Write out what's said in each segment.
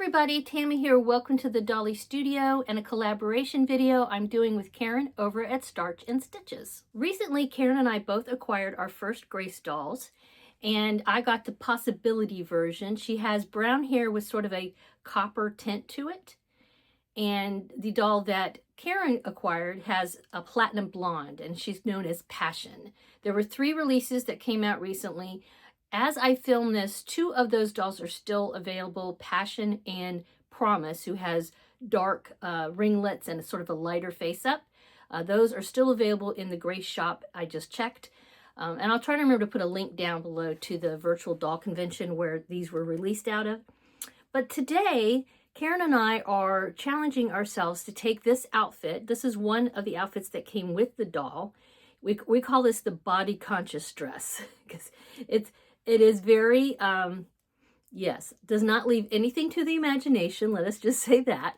everybody, Tammy here. Welcome to the Dolly Studio and a collaboration video I'm doing with Karen over at Starch and Stitches. Recently, Karen and I both acquired our first Grace dolls, and I got the possibility version. She has brown hair with sort of a copper tint to it, and the doll that Karen acquired has a platinum blonde, and she's known as Passion. There were 3 releases that came out recently. As I film this, 2 of those dolls are still available, Passion and Promise, who has dark ringlets and sort of a lighter face up. Those are still available in the Grace shop. I just checked. And I'll try to remember to put a link down below to the virtual doll convention where these were released out of. But today, Karen and I are challenging ourselves to take this outfit. This is one of the outfits that came with the doll. We call this the body conscious dress because it is very, yes, does not leave anything to the imagination. Let us just say that.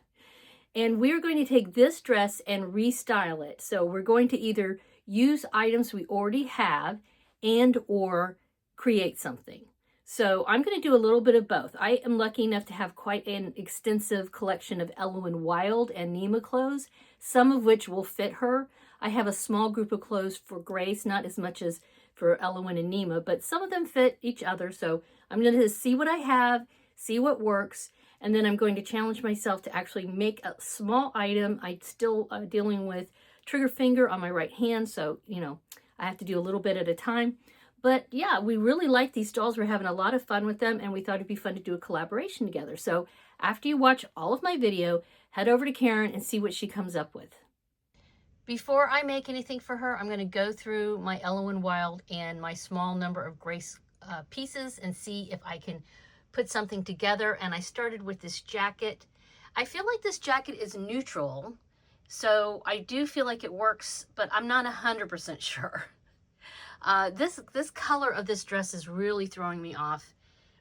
And we're going to take this dress and restyle it. So we're going to either use items we already have and or create something. So I'm going to do a little bit of both. I am lucky enough to have quite an extensive collection of Elowen Wild and Nema clothes, some of which will fit her. I have a small group of clothes for Grace, not as much as for Elowen and Nema, but some of them fit each other. So I'm going to see what I have, see what works, and then I'm going to challenge myself to actually make a small item. I'm still dealing with trigger finger on my right hand, so, you know, I have to do a little bit at a time. But yeah, we really like these dolls. We're having a lot of fun with them, and we thought it'd be fun to do a collaboration together. So after you watch all of my video, head over to Karen and see what she comes up with. Before I make anything for her, I'm going to go through my Elowen Wild and my small number of Grace pieces and see if I can put something together. And I started with this jacket. I feel like this jacket is neutral, so I do feel like it works, but I'm not 100% sure. This color of this dress is really throwing me off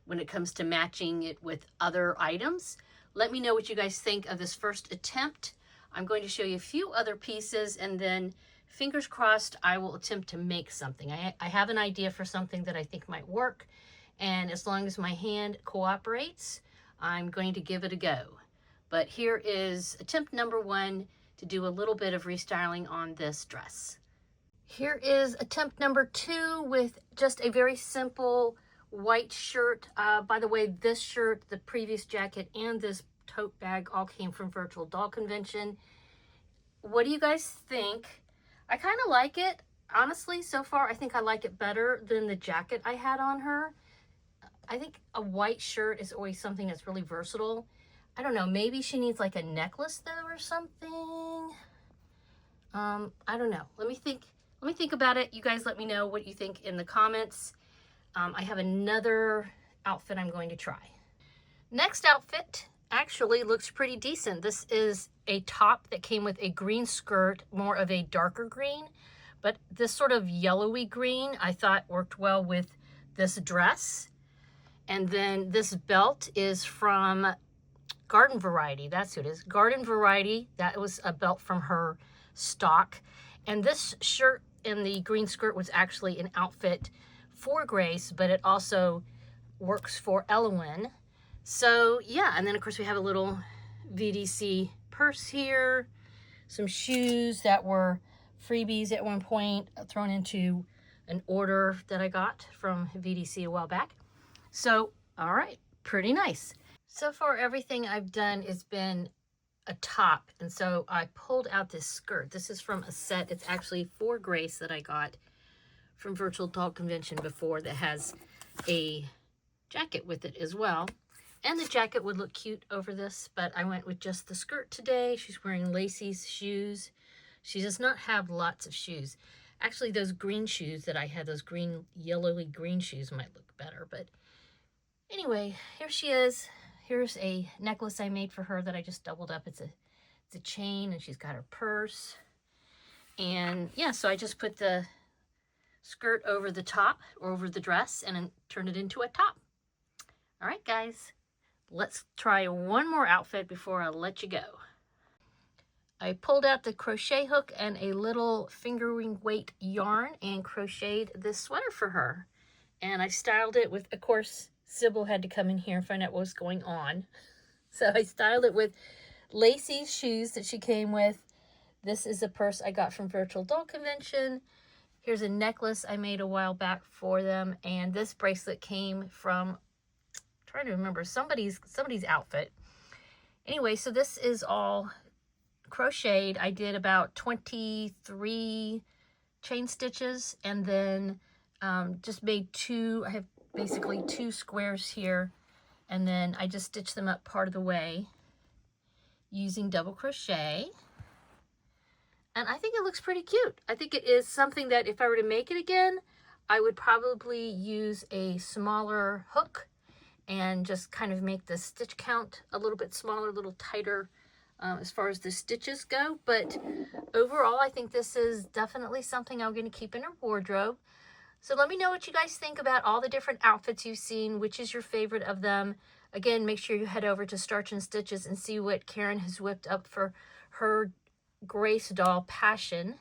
when it comes to matching it with other items. Let me know what you guys think of this first attempt. I'm going to show you a few other pieces, and then fingers crossed I will attempt to make something. I have an idea for something that I think might work, and as long as my hand cooperates, I'm going to give it a go. But here is attempt number 1 to do a little bit of restyling on this dress. Here is attempt number 2 with just a very simple white shirt. By the way, this shirt, the previous jacket, and this tote bag all came from Virtual Doll Convention. What do you guys think? I kind of like it. Honestly, so far, I think I like it better than the jacket I had on her. I think a white shirt is always something that's really versatile. I don't know, maybe she needs like a necklace though or something. I don't know. Let me think about it. You guys let me know what you think in the comments. I have another outfit I'm going to try. Next outfit actually looks pretty decent. This is a top that came with a green skirt, more of a darker green, but this sort of yellowy green I thought worked well with this dress. And then this belt is from Garden Variety. That's who it is. Garden Variety. That was a belt from her stock. And this shirt and the green skirt was actually an outfit for Grace, but it also works for Elowen. So yeah, and then of course we have a little VDC purse here, some shoes that were freebies at one point, thrown into an order that I got from VDC a while back. So, all right, pretty nice. So far everything I've done has been a top, and so I pulled out this skirt. This is from a set. It's actually for Grace that I got from Virtual Doll Convention before, that has a jacket with it as well. And the jacket would look cute over this, but I went with just the skirt today. She's wearing Lacey's shoes. She does not have lots of shoes. Actually, those green shoes that I had, those green, yellowy green shoes might look better. But anyway, here she is. Here's a necklace I made for her that I just doubled up. It's a chain, and she's got her purse. And yeah, so I just put the skirt over the top, or over the dress, and then turned it into a top. All right, guys. Let's try one more outfit before I let you go. I pulled out the crochet hook and a little fingering weight yarn and crocheted this sweater for her. And I styled it with, of course, Sybil had to come in here and find out what was going on. So I styled it with Lacey's shoes that she came with. This is a purse I got from Virtual Doll Convention. Here's a necklace I made a while back for them. And this bracelet came from, I'm trying to remember, somebody's outfit. Anyway, so this is all crocheted. I did about 23 chain stitches, and then just made two. I have basically 2 squares here, and then I just stitched them up part of the way using double crochet. And I think it looks pretty cute. I think it is something that if I were to make it again, I would probably use a smaller hook and just kind of make the stitch count a little bit smaller, a little tighter as far as the stitches go. But overall, I think this is definitely something I'm going to keep in her wardrobe. So let me know what you guys think about all the different outfits you've seen. Which is your favorite of them? Again, make sure you head over to Starch and Stitches and see what Karen has whipped up for her Grace doll passion.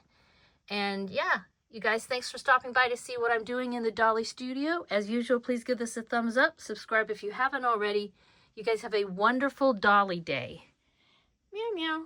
And yeah, you guys, thanks for stopping by to see what I'm doing in the Dolly studio. As usual, please give this a thumbs up. Subscribe if you haven't already. You guys have a wonderful Dolly day. Meow meow.